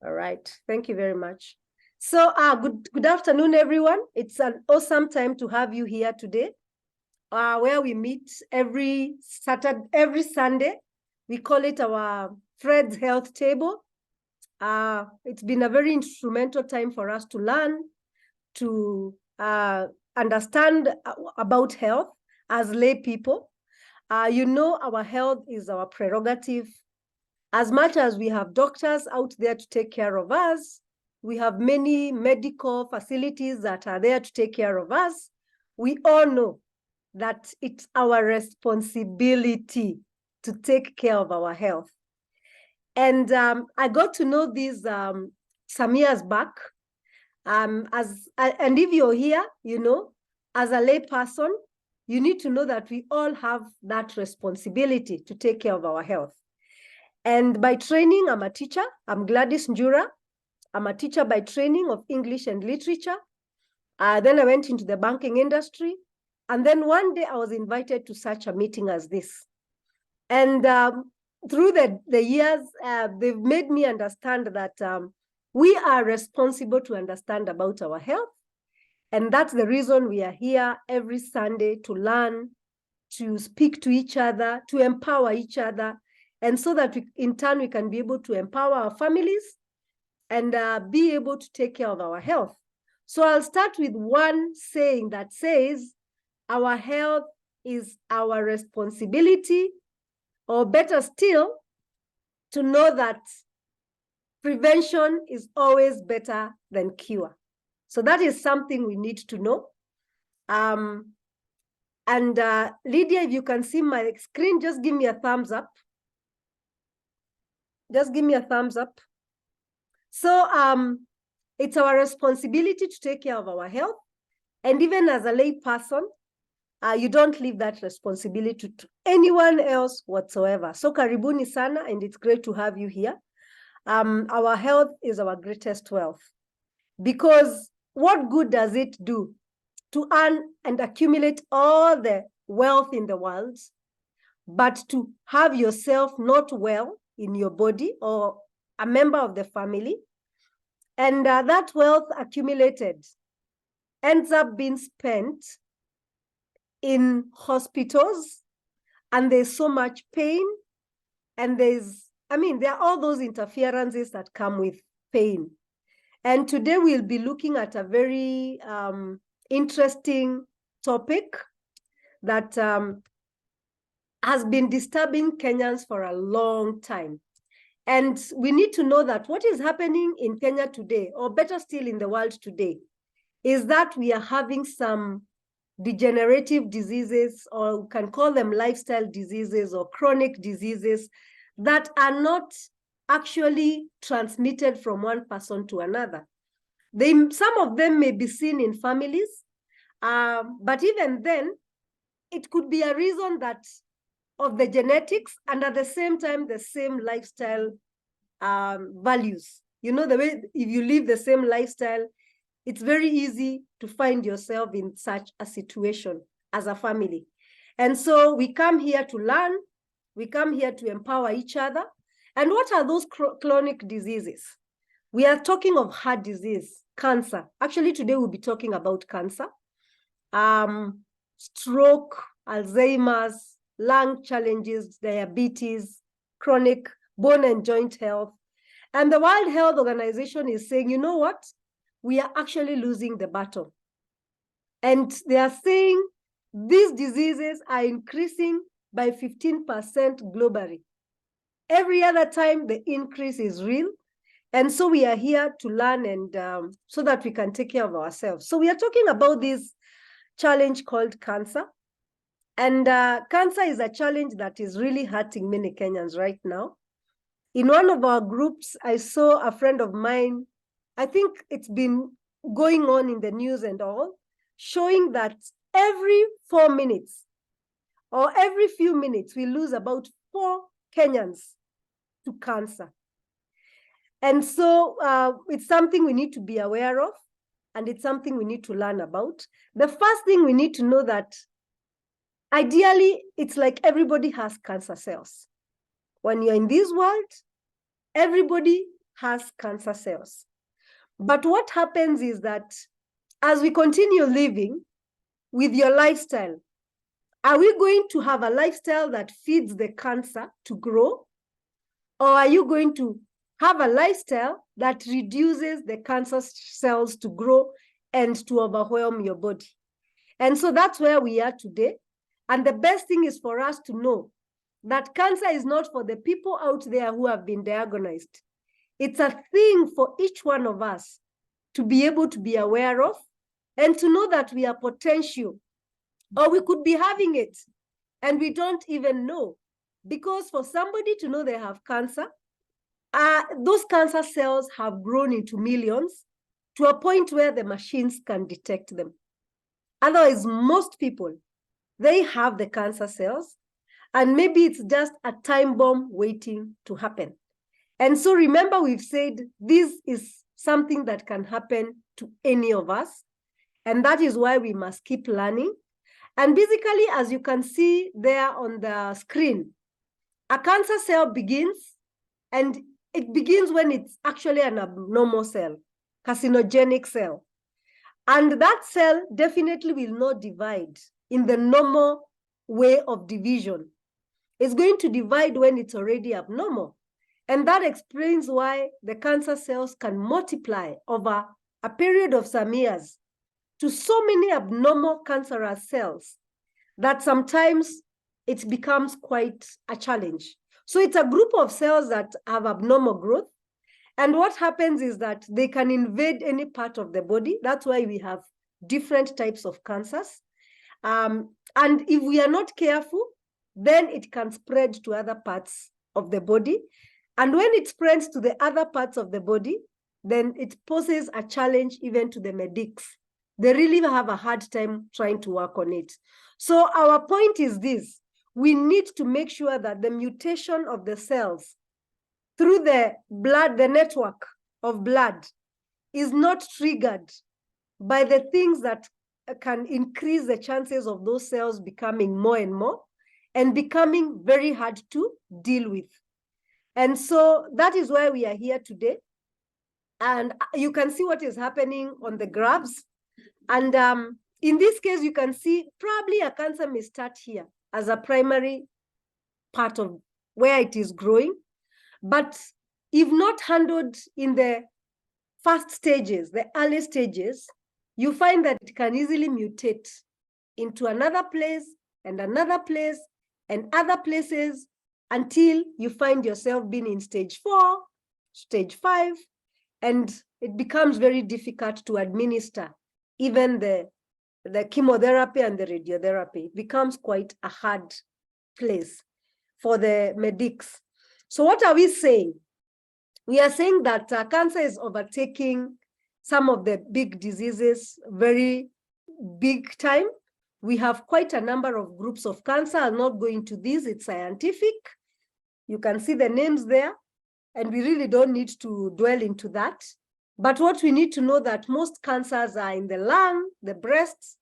All right. Thank you very much. So good afternoon, everyone. It's an awesome time to have you here today, where we meet every Sunday. We call it our Fred's Health Table. It's been a very instrumental time for us to learn, to understand about health as lay people. Our health is our prerogative. As much as we have doctors out there to take care of us, we have many medical facilities that are there to take care of us. We all know that it's our responsibility to take care of our health. And I got to know this some years back. And if you're here, as a lay person, you need to know that we all have that responsibility to take care of our health. And by training, I'm a teacher. I'm Gladys Njura. I'm a teacher by training of English and literature. Then I went into the banking industry. And then one day I was invited to such a meeting as this. And through the years, they've made me understand that we are responsible to understand about our health. And that's the reason we are here every Sunday to learn, to speak to each other, to empower each other. And so that in turn, we can be able to empower our families and be able to take care of our health. So I'll start with one saying that says, our health is our responsibility, or better still, to know that prevention is always better than cure. So that is something we need to know. Lydia, if you can see my screen, just give me a thumbs up. Just give me a thumbs up. So it's our responsibility to take care of our health. And even as a lay person, you don't leave that responsibility to anyone else whatsoever. So karibuni sana, and it's great to have you here. Our health is our greatest wealth, because what good does it do to earn and accumulate all the wealth in the world, but to have yourself not well in your body or a member of the family, and that wealth accumulated ends up being spent in hospitals, and there's so much pain, and there are all those interferences that come with pain. And today we'll be looking at a very interesting topic that has been disturbing Kenyans for a long time. And we need to know that what is happening in Kenya today, or better still in the world today, is that we are having some degenerative diseases, or we can call them lifestyle diseases or chronic diseases, that are not actually transmitted from one person to another. Some of them may be seen in families, but even then, it could be a reason that of the genetics, and at the same time, the same lifestyle values. The way, if you live the same lifestyle, it's very easy to find yourself in such a situation as a family. And so we come here to learn, we come here to empower each other. And what are those chronic diseases? We are talking of heart disease, cancer. Actually, today we'll be talking about cancer, stroke, Alzheimer's, lung challenges, diabetes, chronic bone and joint health. And the World Health Organization is saying, you know what? We are actually losing the battle. And they are saying these diseases are increasing by 15% globally. Every other time, the increase is real. And so we are here to learn, and so that we can take care of ourselves. So we are talking about this challenge called cancer. And cancer is a challenge that is really hurting many Kenyans right now. In one of our groups, I saw a friend of mine, I think it's been going on in the news and all, showing that every 4 minutes or every few minutes, we lose about 4 Kenyans to cancer. And so it's something we need to be aware of, and it's something we need to learn about. The first thing we need to know that ideally, it's like everybody has cancer cells. When you're in this world, everybody has cancer cells. But what happens is that as we continue living with your lifestyle, are we going to have a lifestyle that feeds the cancer to grow? Or are you going to have a lifestyle that reduces the cancer cells to grow and to overwhelm your body? And so that's where we are today. And the best thing is for us to know that cancer is not for the people out there who have been diagnosed. It's a thing for each one of us to be able to be aware of and to know that we are potential, or we could be having it and we don't even know. Because for somebody to know they have cancer, those cancer cells have grown into millions to a point where the machines can detect them. Otherwise, most people, they have the cancer cells, and maybe it's just a time bomb waiting to happen. And so remember, we've said this is something that can happen to any of us. And that is why we must keep learning. And basically, as you can see there on the screen, a cancer cell begins, and it begins when it's actually an abnormal cell, carcinogenic cell. And that cell definitely will not divide in the normal way of division. It's going to divide when it's already abnormal. And that explains why the cancer cells can multiply over a period of some years to so many abnormal cancerous cells that sometimes it becomes quite a challenge. So it's a group of cells that have abnormal growth. And what happens is that they can invade any part of the body. That's why we have different types of cancers. And if we are not careful, then it can spread to other parts of the body. And when it spreads to the other parts of the body, then it poses a challenge even to the medics. They really have a hard time trying to work on it. So our point is this: we need to make sure that the mutation of the cells through the blood, the network of blood, is not triggered by the things that can increase the chances of those cells becoming more and more and becoming very hard to deal with. And so that is why we are here today. And you can see what is happening on the graphs. And in this case, you can see probably a cancer may start here as a primary part of where it is growing. But if not handled in the first stages, the early stages, you find that it can easily mutate into another place and another place and other places until you find yourself being in stage 4, stage 5, and it becomes very difficult to administer even the chemotherapy and the radiotherapy. It becomes quite a hard place for the medics. So what are we saying? We are saying that cancer is overtaking some of the big diseases very big time. We have quite a number of groups of cancer. I'm not going to this, it's scientific. You can see the names there, and we really don't need to dwell into that. But what we need to know that most cancers are in the lung, the breasts,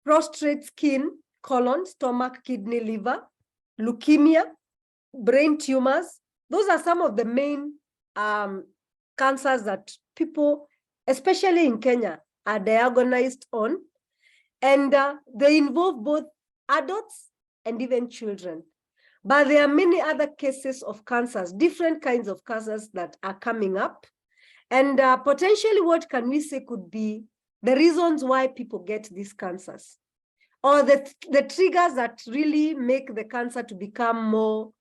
prostate, skin, colon, stomach, kidney, liver, leukemia, brain tumors. Those are some of the main cancers that people, especially in Kenya, are diagnosed on. And they involve both adults and even children. But there are many other cases of cancers, different kinds of cancers that are coming up. And potentially what can we say could be the reasons why people get these cancers, or the triggers that really make the cancer to become more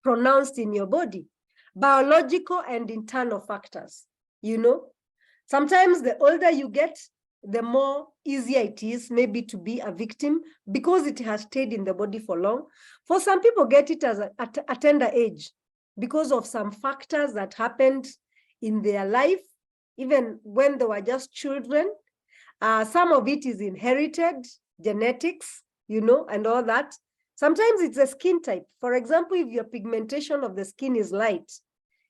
pronounced in your body. Biological and internal factors, you know. Sometimes the older you get, the more easier it is maybe to be a victim because it has stayed in the body for long. For some people get it at a tender age because of some factors that happened in their life, even when they were just children. Some of it is inherited, genetics, you know, and all that. Sometimes it's a skin type. For example, if your pigmentation of the skin is light,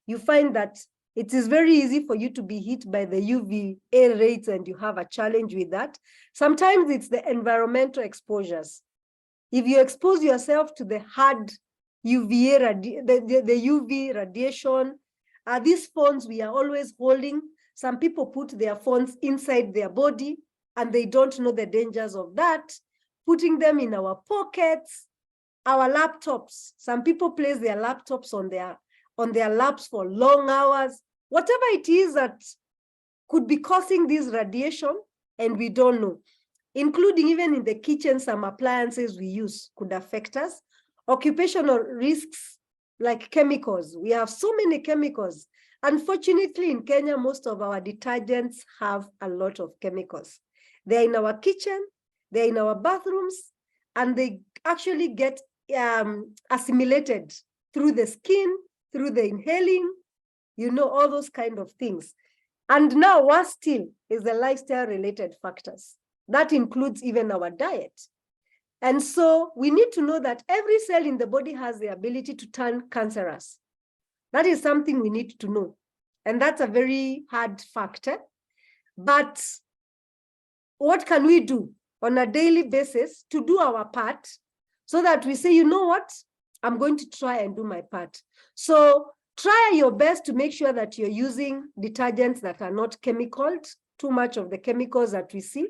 you find that it is very easy for you to be hit by the UVA rays and you have a challenge with that. Sometimes it's the environmental exposures. If you expose yourself to the hard UVA, the UV radiation, These phones we are always holding. Some people put their phones inside their body and they don't know the dangers of that. Putting them in our pockets, our laptops. Some people place their laptops on their laps for long hours. Whatever it is that could be causing this radiation, and we don't know. Including even in the kitchen, some appliances we use could affect us. Occupational risks like chemicals. We have so many chemicals. Unfortunately, in Kenya, most of our detergents have a lot of chemicals. They're in our kitchen, they're in our bathrooms, and they actually get assimilated through the skin, through the inhaling, all those kind of things. And now, worse still is the lifestyle-related factors. That includes even our diet. And so we need to know that every cell in the body has the ability to turn cancerous. That is something we need to know. And that's a very hard factor. But what can we do on a daily basis to do our part so that we say, you know what, I'm going to try and do my part. So try your best to make sure that you're using detergents that are not chemicaled, too much of the chemicals that we see.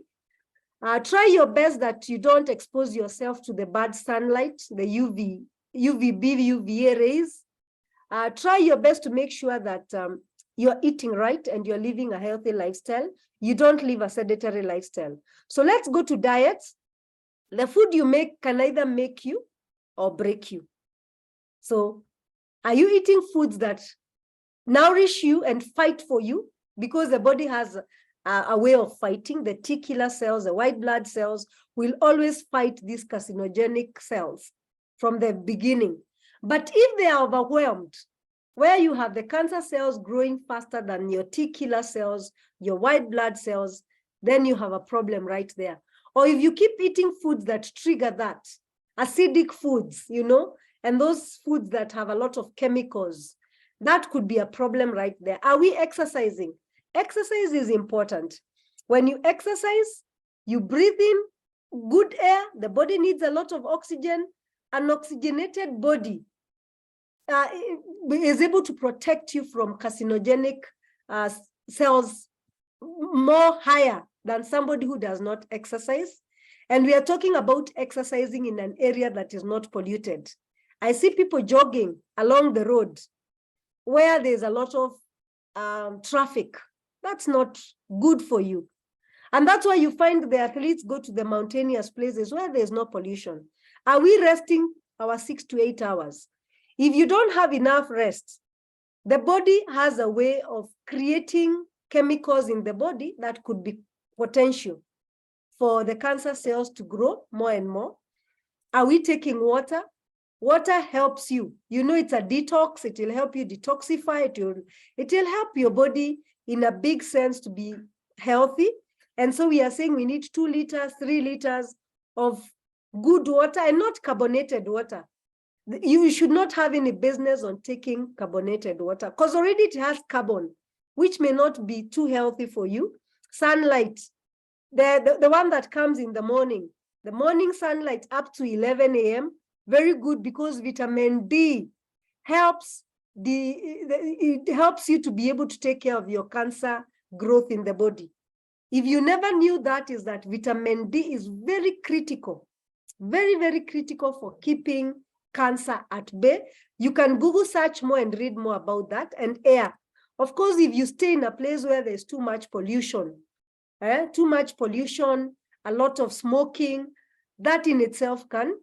Try your best that you don't expose yourself to the bad sunlight, the UVB, UVA rays. Try your best to make sure that you're eating right and you're living a healthy lifestyle. You don't live a sedentary lifestyle. So let's go to diets. The food you make can either make you or break you. So are you eating foods that nourish you and fight for you? Because the body has a way of fighting. The T killer cells, the white blood cells will always fight these carcinogenic cells from the beginning. But if they are overwhelmed, where you have the cancer cells growing faster than your T killer cells, your white blood cells, then you have a problem right there. Or if you keep eating foods that trigger that, acidic foods, and those foods that have a lot of chemicals, that could be a problem right there. Are we exercising? Exercise is important. When you exercise, you breathe in good air. The body needs a lot of oxygen. An oxygenated body is able to protect you from carcinogenic cells more higher than somebody who does not exercise. And we are talking about exercising in an area that is not polluted. I see people jogging along the road where there's a lot of traffic. That's not good for you. And that's why you find the athletes go to the mountainous places where there's no pollution. Are we resting our 6 to 8 hours? If you don't have enough rest, the body has a way of creating chemicals in the body that could be potential for the cancer cells to grow more and more. Are we taking water? Water helps you. It's a detox. It will help you detoxify. It will help your body in a big sense to be healthy. And so we are saying we need 2 liters, 3 liters of good water and not carbonated water. You should not have any business on taking carbonated water because already it has carbon, which may not be too healthy for you. Sunlight, the one that comes in the morning sunlight up to 11 a.m., very good because vitamin D helps it helps you to be able to take care of your cancer growth in the body. If you never knew that, is that vitamin D is very critical, very, very critical for keeping cancer at bay. You can Google search more and read more about that. And air. Of course, if you stay in a place where there's too much pollution, a lot of smoking, that in itself can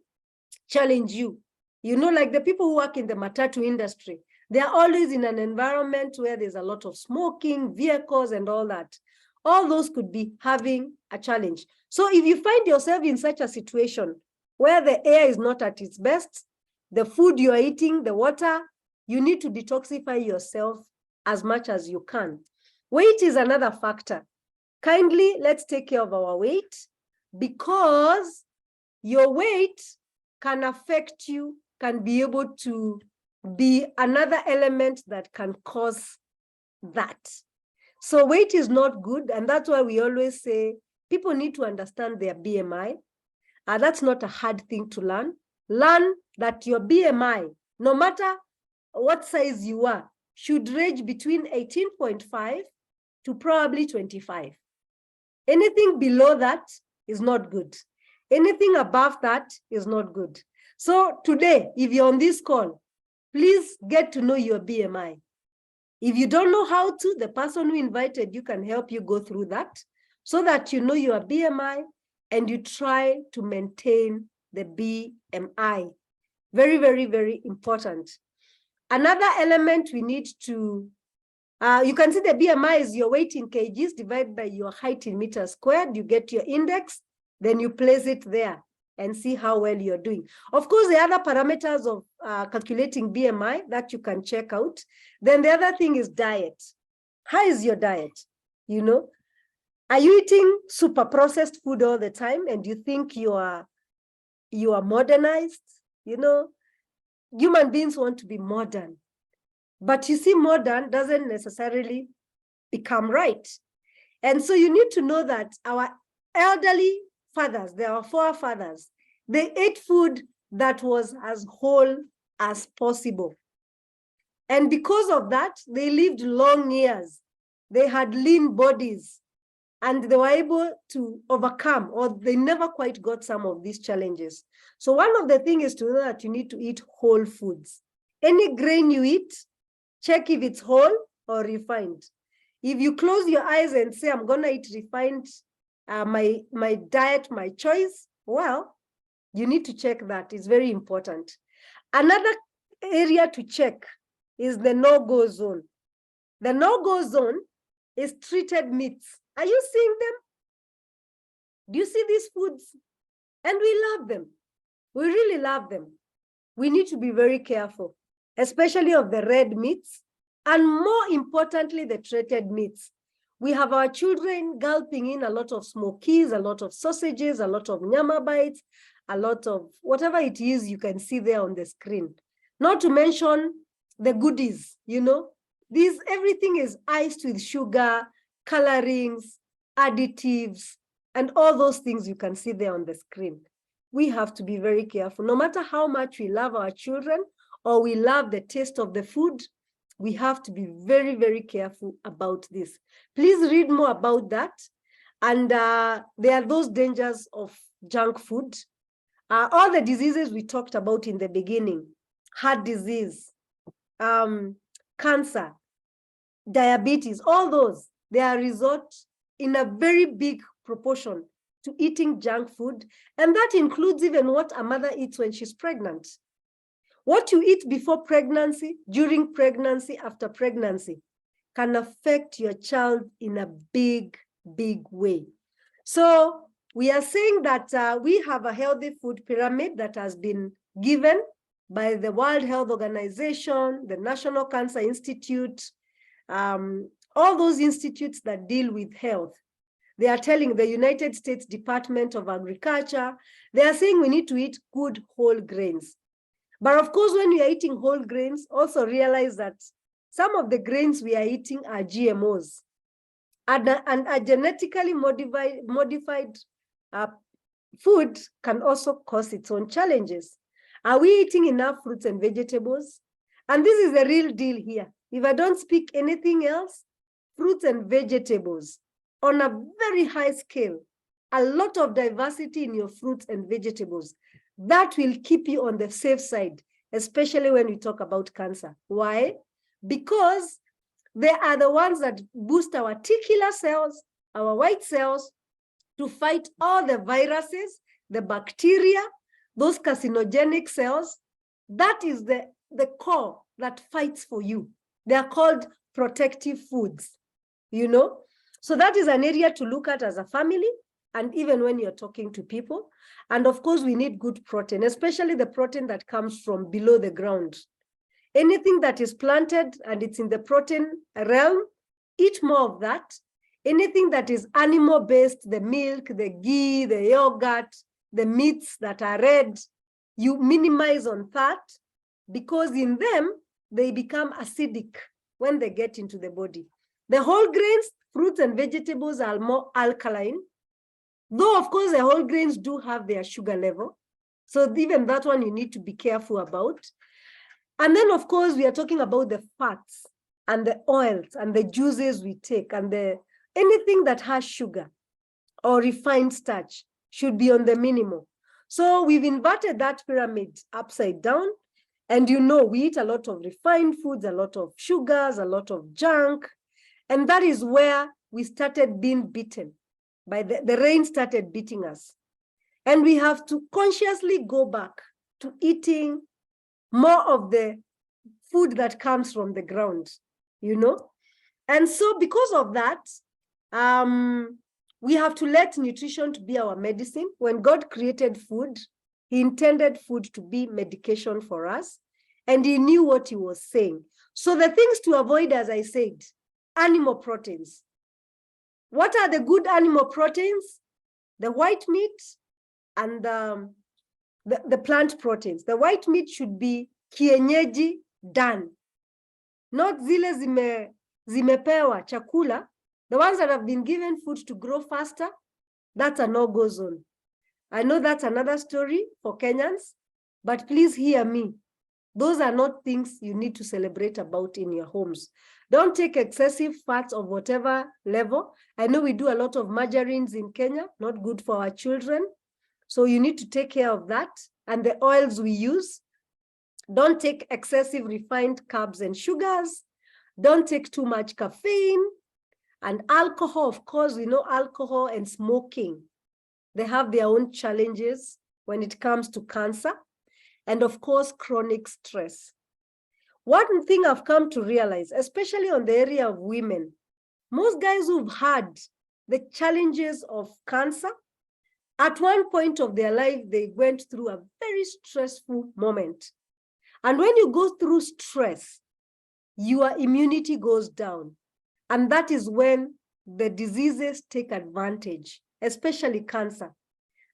challenge you. Like the people who work in the matatu industry, they are always in an environment where there's a lot of smoking, vehicles, and all that. All those could be having a challenge. So if you find yourself in such a situation where the air is not at its best, the food you're eating, the water, you need to detoxify yourself as much as you can. Weight is another factor. Kindly, let's take care of our weight because your weight can affect you, can be able to be another element that can cause that. So weight is not good. And that's why we always say people need to understand their BMI. That's not a hard thing to learn. Learn that your BMI, no matter what size you are, should range between 18.5 to probably 25. Anything below that is not good. Anything above that is not good. So today, if you're on this call, please get to know your BMI. If you don't know how to, the person who invited you can help you go through that so that you know your BMI and you try to maintain the BMI. Very, very, very important. Another element we need to, you can see the BMI is your weight in kgs divided by your height in meters squared. You get your index, then you place it there and see how well you're doing. Of course, the other parameters of calculating BMI that you can check out. Then the other thing is diet. How is your diet? You know, are you eating super processed food all the time and you think you are modernized? You know, human beings want to be modern. But you see, modern doesn't necessarily become right. And so you need to know that our elderly fathers, their forefathers, they ate food that was as whole as possible. And because of that, they lived long years. They had lean bodies and they were able to overcome, or they never quite got some of these challenges. So one of the things is to know that you need to eat whole foods. Any grain you eat, check if it's whole or refined. If you close your eyes and say, I'm going to eat refined, my diet, my choice, well, you need to check that. It's very important. Another area to check is the no-go zone. The no-go zone is treated meats. Are you seeing them? Do you see these foods? And we love them. We really love them. We need to be very careful, especially of the red meats, and more importantly, the treated meats. We have our children gulping in a lot of smokies, a lot of sausages, a lot of nyama bites, a lot of whatever it is you can see there on the screen. Not to mention the goodies, you know. Everything is iced with sugar, colorings, additives, and all those things you can see there on the screen. We have to be very careful. No matter how much we love our children or we love the taste of the food, we have to be very, very careful about this. Please read more about that. And there are those dangers of junk food. All the diseases we talked about in the beginning, heart disease, cancer, diabetes, all those, they are result in a very big proportion to eating junk food. And that includes even what a mother eats when she's pregnant. What you eat before pregnancy, during pregnancy, after pregnancy, can affect your child in a big, big way. So we are saying that we have a healthy food pyramid that has been given by the World Health Organization, the National Cancer Institute, all those institutes that deal with health. They are telling the United States Department of Agriculture, they are saying we need to eat good whole grains. But of course, when we are eating whole grains, also realize that some of the grains we are eating are GMOs and a genetically modified food can also cause its own challenges. Are we eating enough fruits and vegetables? And this is the real deal here. If I don't speak anything else, fruits and vegetables on a very high scale, a lot of diversity in your fruits and vegetables, that will keep you on the safe side, especially when we talk about cancer. Why? Because they are the ones that boost our T killer cells, our white cells, to fight all the viruses, the bacteria, those carcinogenic cells. That is the core that fights for you. They are called protective foods, you know? So that is an area to look at as a family, and even when you're talking to people. And of course, we need good protein, especially the protein that comes from below the ground. Anything that is planted and it's in the protein realm, eat more of that. Anything that is animal-based, the milk, the ghee, the yogurt, the meats that are red, you minimize on that, because in them, they become acidic when they get into the body. The whole grains, fruits and vegetables are more alkaline, though of course the whole grains do have their sugar level. So even that one you need to be careful about. And then of course we are talking about the fats. and the oils and the juices we take and anything that has sugar or refined starch should be on the minimum. So we've inverted that pyramid upside down. And we eat a lot of refined foods, a lot of sugars, a lot of junk. And that is where we started being beaten. The rain started beating us. And we have to consciously go back to eating more of the food that comes from the ground, And so because of that, we have to let nutrition to be our medicine. When God created food, he intended food to be medication for us, and he knew what he was saying. So the things to avoid, as I said, animal proteins. What are the good animal proteins? The white meat and the plant proteins. The white meat should be kienyeji done, not zile zimepewa chakula. The ones that have been given food to grow faster, that's a no-go zone. I know that's another story for Kenyans, but please hear me. Those are not things you need to celebrate about in your homes. Don't take excessive fats of whatever level. I know we do a lot of margarines in Kenya, not good for our children. So you need to take care of that. And the oils we use, don't take excessive refined carbs and sugars. Don't take too much caffeine. And alcohol, of course, alcohol and smoking, they have their own challenges when it comes to cancer. And of course, chronic stress. One thing I've come to realize, especially on the area of women, most guys who've had the challenges of cancer, at one point of their life, they went through a very stressful moment. And when you go through stress, your immunity goes down. And that is when the diseases take advantage, especially cancer.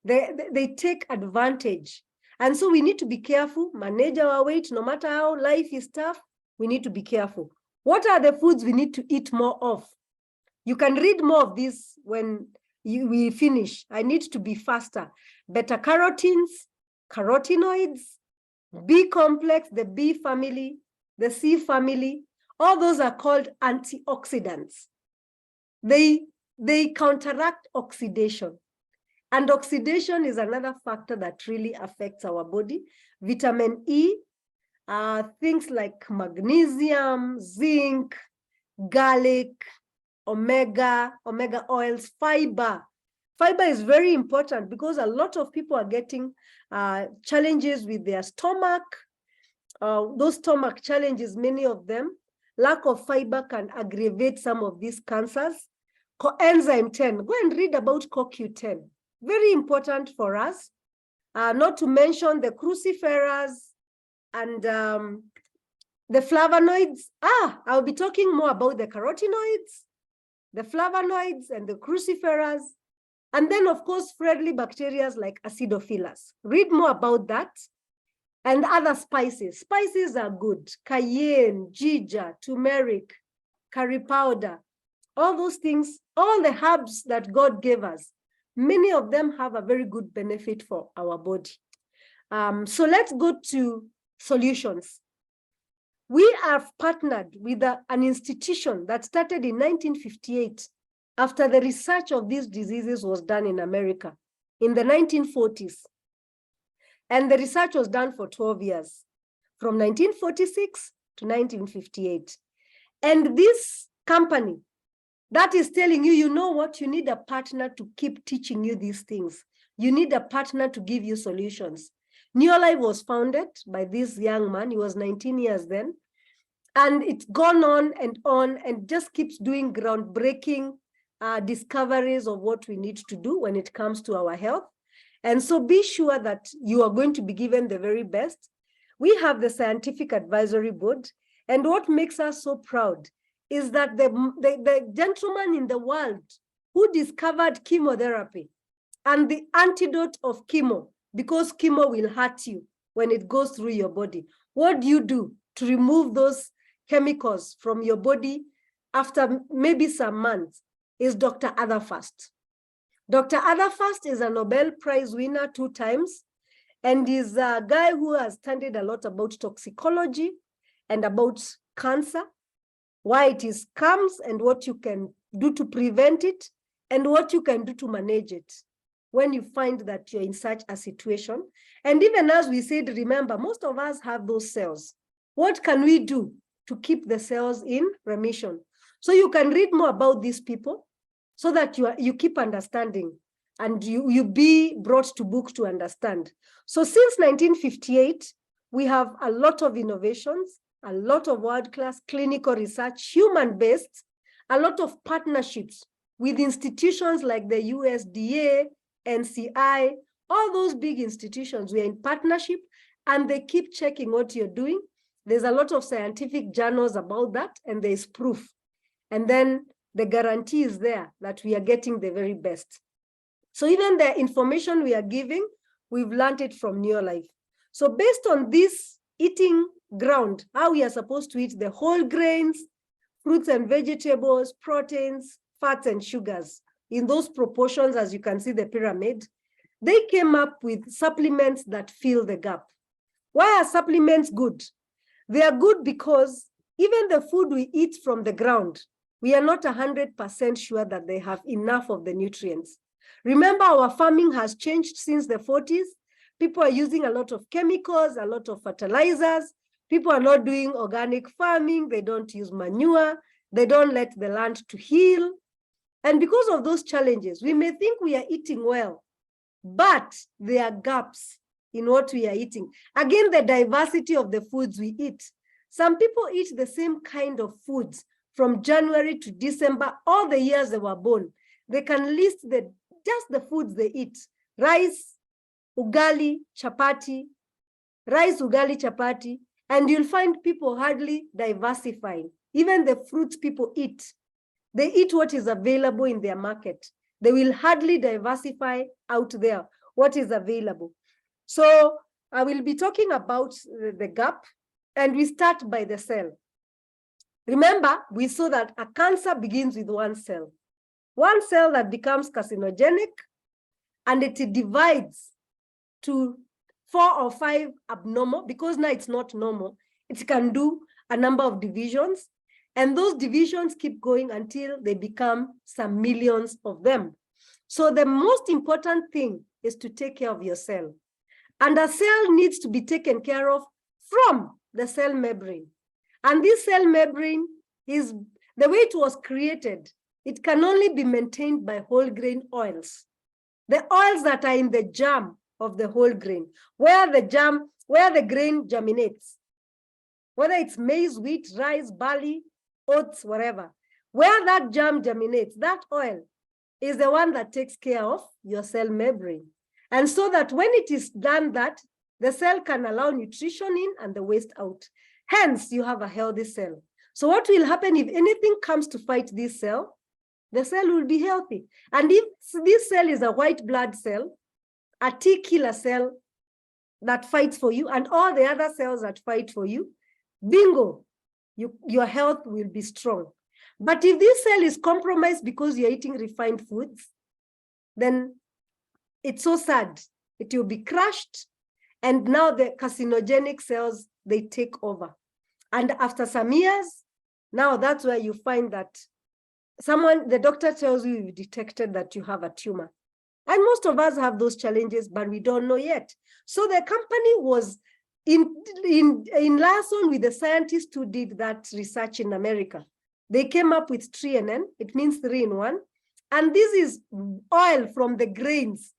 They take advantage. And so we need to be careful, manage our weight, no matter how life is tough, we need to be careful. What are the foods we need to eat more of? You can read more of this when we finish. I need to be faster. Beta carotenes, carotenoids, B complex, the B family, the C family, all those are called antioxidants. They counteract oxidation. And oxidation is another factor that really affects our body. Vitamin E, things like magnesium, zinc, garlic, omega oils, fiber. Fiber is very important because a lot of people are getting challenges with their stomach. Those stomach challenges, many of them, lack of fiber can aggravate some of these cancers. Coenzyme 10, go and read about CoQ10. Very important for us, not to mention the cruciferas and the flavonoids. I'll be talking more about the carotenoids, the flavonoids and the cruciferas. And then, of course, friendly bacteria like acidophilus. Read more about that. And other spices. Spices are good. Cayenne, ginger, turmeric, curry powder. All those things, all the herbs that God gave us, many of them have a very good benefit for our body. So let's go to solutions. We have partnered with an institution that started in 1958 after the research of these diseases was done in America in the 1940s. And the research was done for 12 years, from 1946 to 1958. And this company that is telling you, you know what, you need a partner to keep teaching you these things. You need a partner to give you solutions. Neolife was founded by this young man. He was 19 years then. And it's gone on and just keeps doing groundbreaking discoveries of what we need to do when it comes to our health. And so be sure that you are going to be given the very best. We have the Scientific Advisory Board. And what makes us so proud is that the gentleman in the world who discovered chemotherapy and the antidote of chemo, because chemo will hurt you when it goes through your body. What do you do to remove those chemicals from your body after maybe some months? Is Dr. Atherfast. Dr. Atherfast is a Nobel Prize winner 2 times, and is a guy who has studied a lot about toxicology and about cancer. why it is comes and what you can do to prevent it and what you can do to manage it when you find that you're in such a situation. And even as we said, remember, most of us have those cells. What can we do to keep the cells in remission? So you can read more about these people so that you keep understanding and you be brought to book to understand. So since 1958, we have a lot of innovations, a lot of world-class clinical research, human-based, a lot of partnerships with institutions like the USDA, NCI, all those big institutions. We are in partnership and they keep checking what you're doing. There's a lot of scientific journals about that and there's proof. And then the guarantee is there that we are getting the very best. So even the information we are giving, we've learned it from Neolife. So based on this eating ground, how we are supposed to eat the whole grains, fruits and vegetables, proteins, fats and sugars in those proportions, as you can see the pyramid, they came up with supplements that fill the gap. Why are supplements good? They are good because even the food we eat from the ground, we are not 100% sure that they have enough of the nutrients. Remember, our farming has changed since the 40s. People are using a lot of chemicals, a lot of fertilizers. People are not doing organic farming. They don't use manure. They don't let the land to heal. And because of those challenges, we may think we are eating well, but there are gaps in what we are eating. Again, the diversity of the foods we eat. Some people eat the same kind of foods from January to December, all the years they were born. They can list just the foods they eat: rice, ugali, chapati, rice, ugali, chapati, and you'll find people hardly diversifying. Even the fruits people eat, they eat what is available in their market. They will hardly diversify out there what is available. So I will be talking about the gap, and we start by the cell. Remember, we saw that a cancer begins with one cell that becomes carcinogenic, and it divides to 4 or 5 abnormal, because now it's not normal. It can do a number of divisions, and those divisions keep going until they become some millions of them. So the most important thing is to take care of your cell. And a cell needs to be taken care of from the cell membrane. And this cell membrane is the way it was created. It can only be maintained by whole grain oils. The oils that are in the germ of the whole grain, where the grain germinates, whether it's maize, wheat, rice, barley, oats, whatever, where that germ germinates, that oil is the one that takes care of your cell membrane. And so that when it is done that, the cell can allow nutrition in and the waste out. Hence, you have a healthy cell. So what will happen if anything comes to fight this cell? The cell will be healthy. And if this cell is a white blood cell, a T killer cell that fights for you, and all the other cells that fight for you, bingo, your health will be strong. But if this cell is compromised because you're eating refined foods, then it's so sad. It will be crushed, and now the carcinogenic cells, they take over. And after some years, now that's where you find that the doctor tells you you've detected that you have a tumor. And most of us have those challenges, but we don't know yet. So the company was in liaison with the scientists who did that research in America. They came up with 3NN, it means 3 in 1. And this is oil from the grains.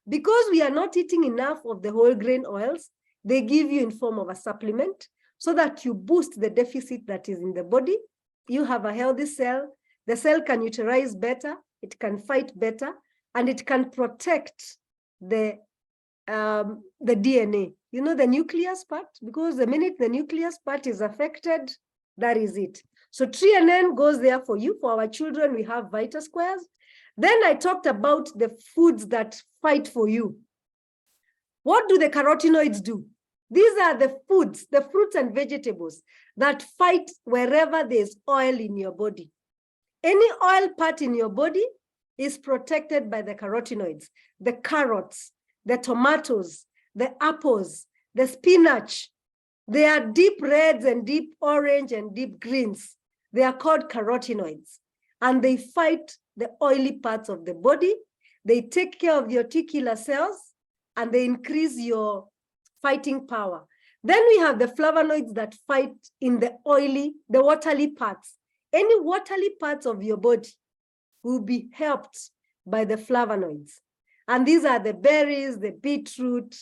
Because we are not eating enough of the whole grain oils, they give you in form of a supplement so that you boost the deficit that is in the body. You have a healthy cell. The cell can utilize better, it can fight better, and it can protect the DNA, you know, the nucleus part, because the minute the nucleus part is affected, that is it. So 3NN goes there for you. For our children, we have VitaSquares. Then I talked about the foods that fight for you. What do the carotenoids do? These are the foods, the fruits and vegetables that fight wherever there's oil in your body. Any oil part in your body is protected by the carotenoids, the carrots, the tomatoes, the apples, the spinach. They are deep reds and deep orange and deep greens. They are called carotenoids, and they fight the oily parts of the body. They take care of your T killer cells, and they increase your fighting power. Then we have the flavonoids that fight in the watery parts. Any watery parts of your body will be helped by the flavonoids. And these are the berries, the beetroot,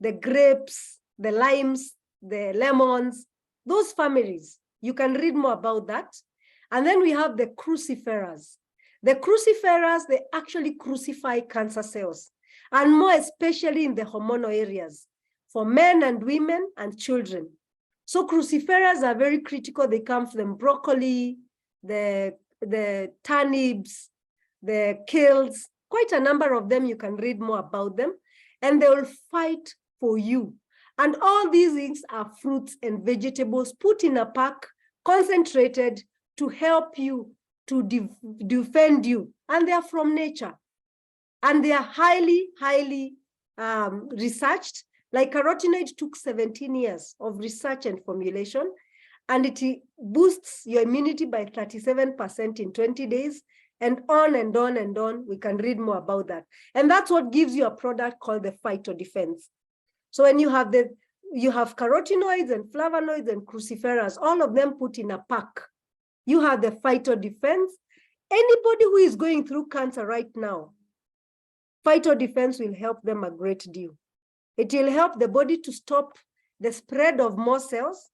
the grapes, the limes, the lemons, those families. You can read more about that. And then we have the cruciferas. The cruciferas, they actually crucify cancer cells, and more especially in the hormonal areas for men and women and children. So cruciferas are very critical. They come from broccoli, the turnips, the kales, quite a number of them. You can read more about them, and they will fight for you. And all these things are fruits and vegetables put in a pack, concentrated to help you, to defend you. And they are from nature. And they are highly, highly researched. Like carotenoid took 17 years of research and formulation, and it boosts your immunity by 37% in 20 days, and on and on and on. We can read more about that. And that's what gives you a product called the PhytoDefense. So when you have carotenoids and flavonoids and cruciferas, all of them put in a pack, you have the PhytoDefense. Anybody who is going through cancer right now, PhytoDefense will help them a great deal. It will help the body to stop the spread of more cells.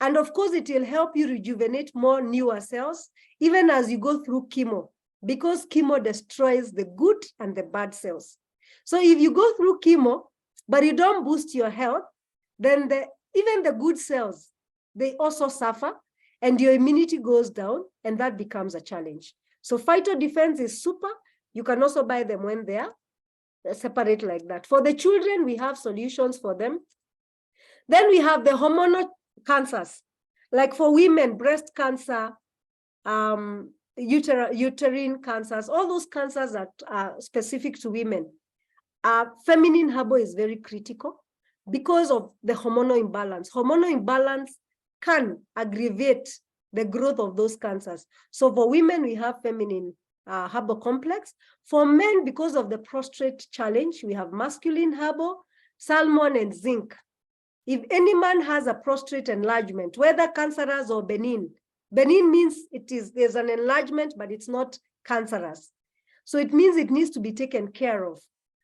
And of course, it will help you rejuvenate more newer cells, even as you go through chemo, because chemo destroys the good and the bad cells. So if you go through chemo, but you don't boost your health, then even the good cells, they also suffer, and your immunity goes down, and that becomes a challenge. So PhytoDefense is super. You can also buy them when they are separate like that. For the children, we have solutions for them. Then we have the hormonal cancers, like for women, breast cancer, uterine cancers, all those cancers that are specific to women. Feminine herbal is very critical because of the hormonal imbalance. Hormonal imbalance can aggravate the growth of those cancers. So for women, we have feminine herbal complex. For men, because of the prostate challenge, we have masculine herbal, salmon, and zinc. If any man has a prostate enlargement, whether cancerous or benign, benign means there's an enlargement, but it's not cancerous. So it means it needs to be taken care of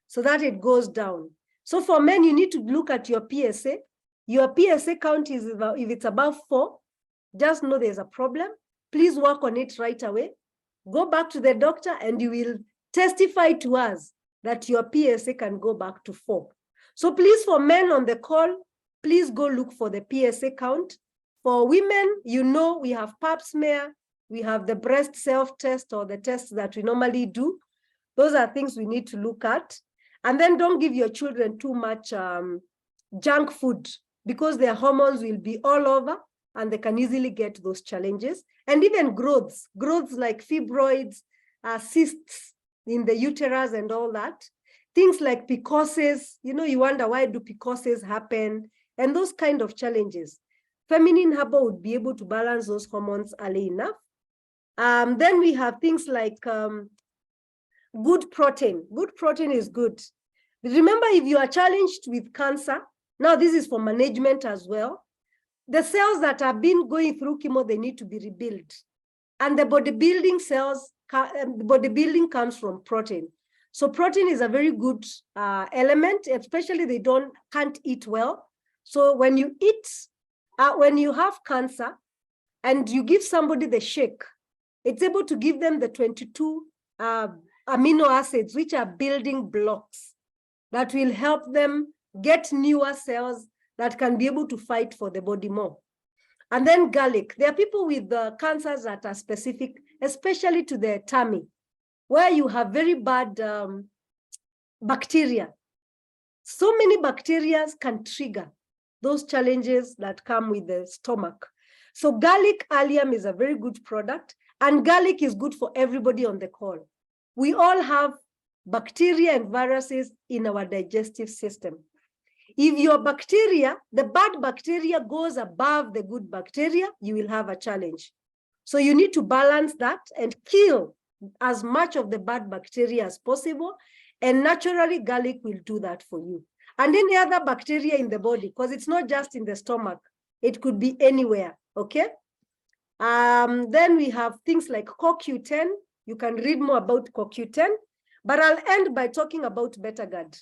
so that it goes down. So for men, you need to look at your PSA. Your PSA count is if it's above 4, just know there's a problem. Please work on it right away. Go back to the doctor, and you will testify to us that your PSA can go back to 4. So please, for men on the call, please go look for the PSA count. For women, we have pap smear, we have the breast self-test, or the tests that we normally do. Those are things we need to look at. And then don't give your children too much junk food, because their hormones will be all over, and they can easily get those challenges. And even growths like fibroids, cysts in the uterus and all that. Things like PCOSes, you wonder, why do PCOSes happen? And those kind of challenges. Feminine herbal would be able to balance those hormones early enough. Then we have things like good protein. Good protein is good. Remember, if you are challenged with cancer, now this is for management as well. The cells that have been going through chemo, they need to be rebuilt. And the bodybuilding cells, bodybuilding comes from protein. So protein is a very good element, especially they can't eat well. So when you have cancer and you give somebody the shake, it's able to give them the 22 amino acids, which are building blocks that will help them get newer cells that can be able to fight for the body more. And then garlic. There are people with cancers that are specific, especially to the tummy, where you have very bad bacteria. So many bacteria can trigger those challenges that come with the stomach. So garlic allium is a very good product, and garlic is good for everybody on the call. We all have bacteria and viruses in our digestive system. If your bacteria, the bad bacteria, goes above the good bacteria, you will have a challenge. So you need to balance that and kill as much of the bad bacteria as possible. And naturally, garlic will do that for you. And any other bacteria in the body, because it's not just in the stomach, it could be anywhere, okay? Then we have things like CoQ10. You can read more about CoQ10, but I'll end by talking about Betagard.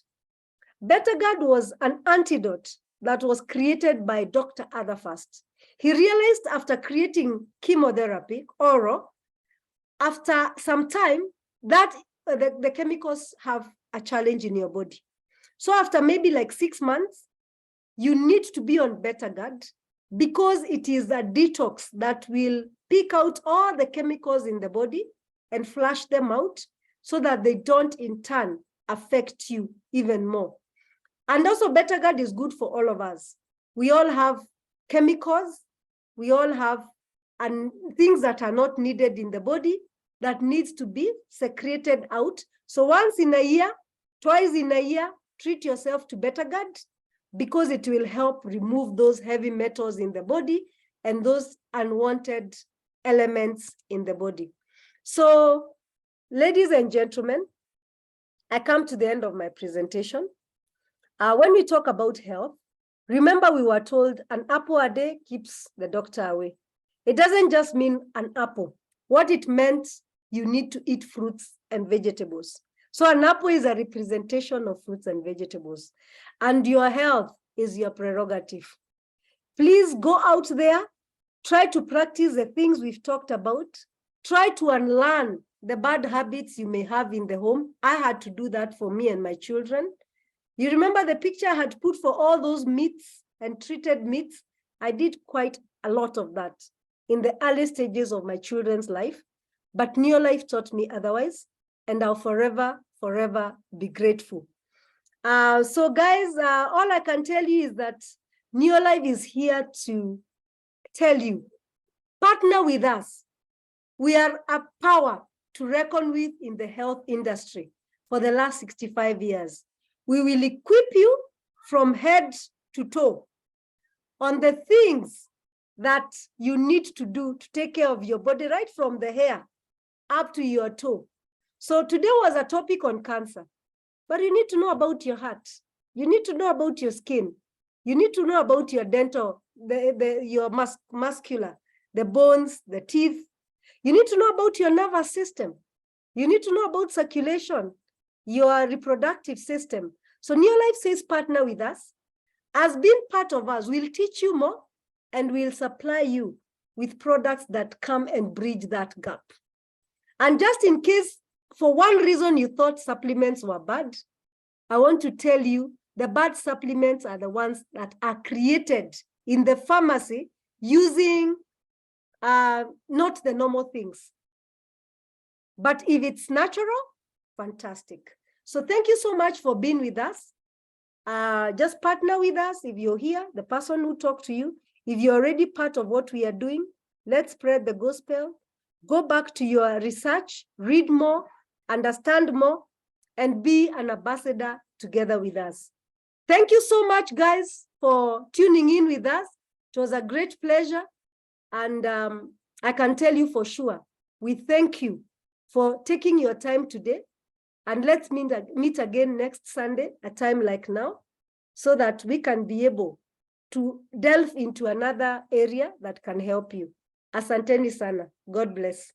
Betagard was an antidote that was created by Dr. Atherfast. He realized after creating chemotherapy, oral, after some time, that the chemicals have a challenge in your body. So after maybe like 6 months, you need to be on Betagard because it is a detox that will pick out all the chemicals in the body and flush them out so that they don't in turn affect you even more. And also Betagard is good for all of us. We all have chemicals, we all have things that are not needed in the body that needs to be secreted out. So once in a year, twice in a year, treat yourself to Betagard because it will help remove those heavy metals in the body and those unwanted elements in the body. So, ladies and gentlemen, I come to the end of my presentation. When we talk about health, remember we were told an apple a day keeps the doctor away. It doesn't just mean an apple. What it meant, you need to eat fruits and vegetables. So an apple is a representation of fruits and vegetables, and your health is your prerogative. Please go out there, try to practice the things we've talked about, try to unlearn the bad habits you may have in the home. I had to do that for me and my children. You remember the picture I had put for all those meats and treated meats? I did quite a lot of that in the early stages of my children's life, but Neolife taught me otherwise, and I'll forever be grateful. So guys, all I can tell you is that Neolife is here to tell you, partner with us. We are a power to reckon with in the health industry for the last 65 years. We will equip you from head to toe on the things that you need to do to take care of your body, right from the hair up to your toe. So today was a topic on cancer, but you need to know about your heart. You need to know about your skin. You need to know about your dental, your muscular, the bones, the teeth. You need to know about your nervous system. You need to know about circulation, your reproductive system. So Neolife says partner with us. As being part of us, we'll teach you more and we'll supply you with products that come and bridge that gap. And just in case, for one reason you thought supplements were bad, I want to tell you the bad supplements are the ones that are created in the pharmacy using not the normal things. But if it's natural, fantastic. So thank you so much for being with us. Just partner with us if you're here, the person who talked to you. If you're already part of what we are doing, let's spread the gospel. Go back to your research, read more, understand more, and be an ambassador together with us. Thank you so much, guys, for tuning in with us. It was a great pleasure. And I can tell you for sure, we thank you for taking your time today. And let's meet again next Sunday, a time like now, so that we can be able to delve into another area that can help you. Asanteni sana. God bless.